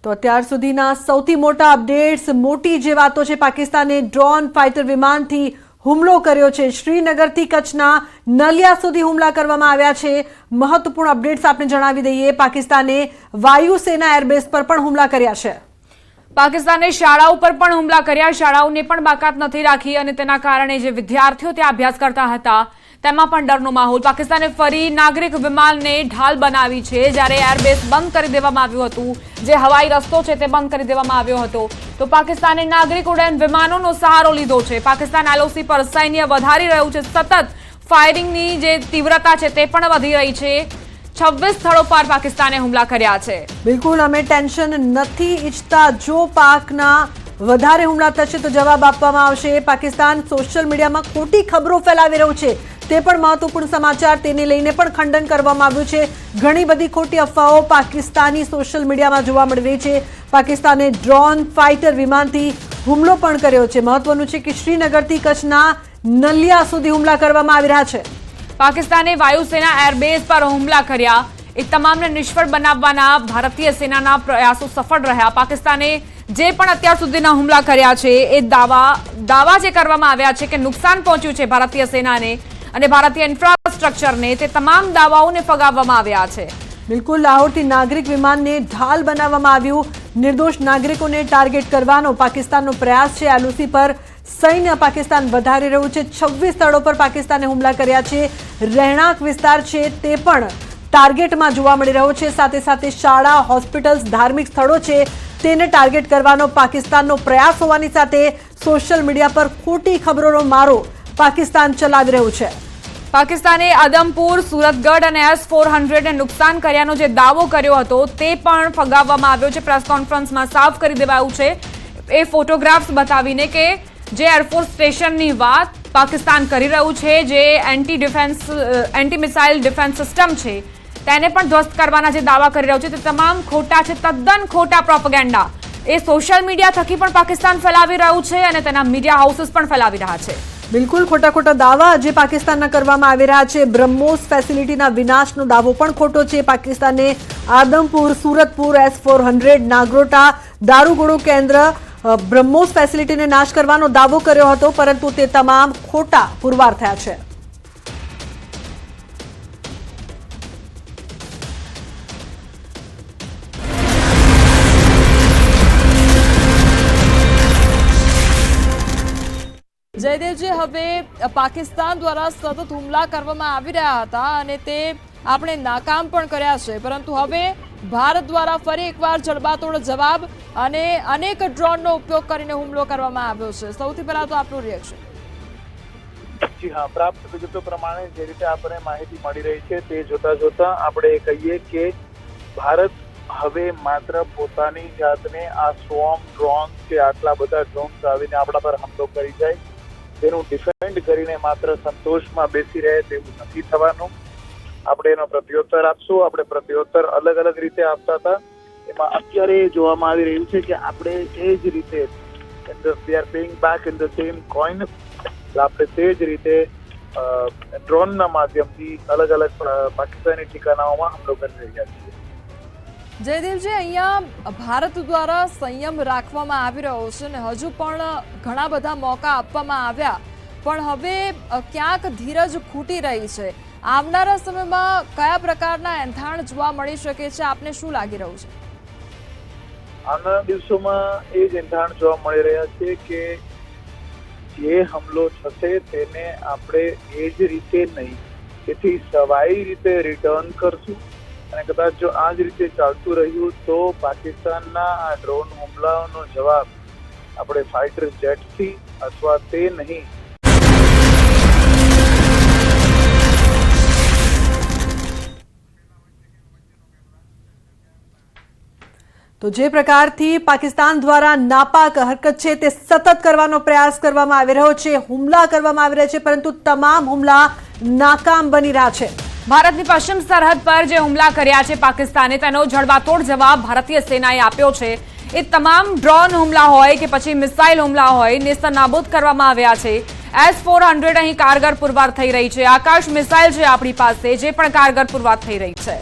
તો અત્યાર સુધીના સૌથી મોટા અપડેટ્સ, મોટી જે વાતો છે, પાકિસ્તાને ડ્રોન ફાઇટર વિમાનથી હુમલો કર્યો છે। શ્રીનગરથી કચ્છના નલિયા સુધી હુમલા કરવામાં આવ્યા છે। મહત્વપૂર્ણ અપડેટ્સ આપણે જણાવી દઈએ। પાકિસ્તાને વાયુસેના એરબેઝ પર પણ હુમલા કર્યા છે। પાકિસ્તાને શાળાઓ પર પણ હુમલા કર્યા। શાળાઓને પણ બાકાત નથી રાખી અને તેના કારણે જે વિદ્યાર્થીઓ ત્યાં અભ્યાસ કરતા હતા તેમાં પણ ડરનો માહોલ। પાકિસ્તાને ફરી નાગરિક વિમાનને ઢાલ બનાવી છે। જ્યારે એરબેઝ બંધ કરી દેવામાં આવ્યું હતું, જે હવાઈ રસ્તો છે તે બંધ કરી દેવામાં આવ્યો હતો, તો પાકિસ્તાને નાગરિક ઉડ્ડયન વિમાનોનો સહારો લીધો છે। પાકિસ્તાન એલઓસી પર સૈન્ય વધારી રહ્યું છે। સતત ફાયરિંગની જે તીવ્રતા છે તે પણ વધી રહી છે। 26 સ્થળો પર પાકિસ્તાને હુમલા કર્યા છે। બિલકુલ, અમે ટેન્શન નથી ઈચ્છતા। જો પાકના વધારે હુમલા થશે તો જવાબ આપવામાં આવશે। પાકિસ્તાન સોશિયલ મીડિયામાં ખોટી ખબરો ફેલાવી રહ્યું છે, તે પણ મહત્વપૂર્ણ સમાચાર। તેને લઈને પણ ખંડન કરવામાં આવ્યું છે। ઘણી બધી ખોટી અફવાઓ પાકિસ્તાની સોશિયલ મીડિયામાં જોવા મળી રહી છે। પાકિસ્તાને ડ્રોન ફાઇટર વિમાનથી હુમલો પણ કર્યો છે। મહત્વનું છે કે શ્રીનગરથી કચ્છના નલિયા સુધી હુમલા કરવામાં આવી રહ્યા છે। પાકિસ્તાને વાયુસેના એરબેઝ પર હુમલા કર્યા। એ તમામને નિષ્ફળ બનાવવાના ભારતીય સેનાના પ્રયાસો સફળ રહ્યા। પાકિસ્તાને જે પણ અત્યાર સુધીના હુમલા કર્યા છે એ દાવા જે કરવામાં આવ્યા છે કે નુકસાન પહોંચ્યું છે ભારતીય સેનાને અને ભારતીય ઇન્ફ્રાસ્ટ્રક્ચરને, તે તમામ દાવાઓને ફગાવવામાં આવ્યા છે। બિલકુલ, લાહોરથી નાગરિક વિમાનને ઢાલ બનાવવામાં આવ્યું। નિર્દોષ નાગરિકોને ટાર્ગેટ કરવાનો પાકિસ્તાનનો પ્રયાસ છે। એલઓસી પર સૈન્ય પાકિસ્તાન વધારી રહ્યું છે। 26 સ્થળો પર પાકિસ્તાને હુમલા કર્યા છે। રહેણાંક વિસ્તાર છે તે પણ ટાર્ગેટમાં જોવા મળી રહ્યો છે। સાથે સાથે શાળા, હોસ્પિટલ્સ, ધાર્મિક સ્થળો છે તેને ટાર્ગેટ કરવાનો પાકિસ્તાનનો પ્રયાસ હોવાની સાથે સોશિયલ મીડિયા પર ખોટી ખબરોનો મારો પાકિસ્તાન ચલાવી રહ્યું છે। પાકિસ્તાને આદમપુર, સુરતગઢ અને S-400 ને નુકસાન કર્યાનો જે દાવો કર્યો હતો તે પણ ફગાવવામાં આવ્યો છે। પ્રેસ કોન્ફરન્સમાં સાફ કરી દેવાયું છે એ ફોટોગ્રાફ્સ બતાવીને કે જે એરફોર્સ સ્ટેશનની વાત પાકિસ્તાન કરી રહ્યું છે, જે એન્ટી મિસાઇલ ડિફેન્સ સિસ્ટમ છે તેને પણ ધ્વસ્ત કરવાના જે દાવા કરી રહ્યું છે તે તમામ ખોટા છે। તદ્દન ખોટા પ્રોપેગેન્ડા એ સોશિયલ મીડિયા થકી પણ પાકિસ્તાન ફેલાવી રહ્યું છે અને તેના મીડિયા હાઉસીસ પણ ફેલાવી રહ્યા છે। બિલકુલ, ખોટા દાવા જે પાકિસ્તાનના કરવામાં આવી રહ્યા છે। બ્રહ્મોસ ફેસિલિટીના વિનાશનો દાવો પણ ખોટો છે। પાકિસ્તાને આદમપુર, સુરતપુર, S-400, નાગરોટા દારૂગોળો કેન્દ્ર, બ્રહ્મોસ ફેસિલિટીને નાશ કરવાનો દાવો કર્યો હતો, પરંતુ તે તમામ ખોટા પુરવાર થયા છે। જયદેવજી, હવે પાકિસ્તાન દ્વારા સતત હુમલા કરવામાં આવી રહ્યા હતા અને તે આપણે નાકામ પણ કર્યા છે, પરંતુ હવે ભારત દ્વારા ફરી એકવાર જડબાતોડ જવાબ અને અનેક ડ્રોનનો ઉપયોગ કરીને હુમલો કરવામાં આવ્યો છે। સૌથી પહેલા તો આપનું રિએક્શન। જી હા, પ્રાપ્ત વિગતો પ્રમાણે જે રીતે આપણે માહિતી મળી રહી છે તે જોતા આપણે કહીએ કે ભારત હવે માત્ર પોતાની જાતને આ સ્વોર્મ ડ્રોન કે આટલા બધા ડ્રોન્સ આવીને આપણા પર હુમલો કરી જાય તેનું ડિફેન્ડ કરીને માત્ર સંતોષમાં બેસી રહે તેવું નથી થવાનું। આપણે એનો પ્રત્યુત્તર આપશું। આપણે પ્રત્યુત્તર અલગ અલગ રીતે આપતા હતા, એમાં અત્યારે જોવામાં આવી રહ્યું છે કે આપણે એ જ રીતે we are paying back in the same coin. આપણે તે જ રીતે ડ્રોનના માધ્યમથી અલગ અલગ પાકિસ્તાની ઠિકાનાઓમાં હુમલો કરી રહ્યા છીએ। જયદેવજી, અહીંયા ભારત દ્વારા સંયમ રાખવામાં આવી રહ્યો છે અને હજુ પણ ઘણા બધા મોકા આપવામાં આવ્યા, પણ હવે ક્યાંક ધીરજ ખૂટી રહી છે। આવનારા સમયમાં કયા પ્રકારના એંધાણ જોવા મળી શકે છે, આપને શું લાગી રહ્યું છે? આવનારા દિવસોમાં એ જ એંધાણ જોવા મળી રહ્યા છે કે જે હુમલો થશે તેને આપણે એ જ રીતે નહીં, તેથી સવાઈ રીતે રિટર્ન કરશું અને કદાચ જો આ જ રીતે ચાલતું રહ્યું તો પાકિસ્તાનના આ ડ્રોન હુમલાઓનો જવાબ આપણે ફાઇટર જેટથી અથવા તે નહીં તો જે પ્રકારથી પાકિસ્તાન દ્વારા નાપાક હરકત છે તે સતત કરવાનો પ્રયાસ કરવામાં આવી રહ્યો છે। હુમલા કરવામાં આવી રહ્યા છે, પરંતુ તમામ હુમલા નાકામ બની રહ્યા છે। ભારતની પશ્ચિમ સરહદ પર જે હુમલા કર્યા છે પાકિસ્તાને, તેનો જડબાતોડ જવાબ ભારતીય સેનાએ આપ્યો છે। એ તમામ ડ્રોન હુમલા હોય કે પછી મિસાઇલ હુમલા હોય, નેસ્તનાબૂદ કરવામાં આવ્યા છે। S-400 અહીં કારગર પુરવાર થઈ રહી છે। આકાશ મિસાઇલ છે આપણી પાસે, જે પણ કારગર પુરવાર થઈ રહી છે।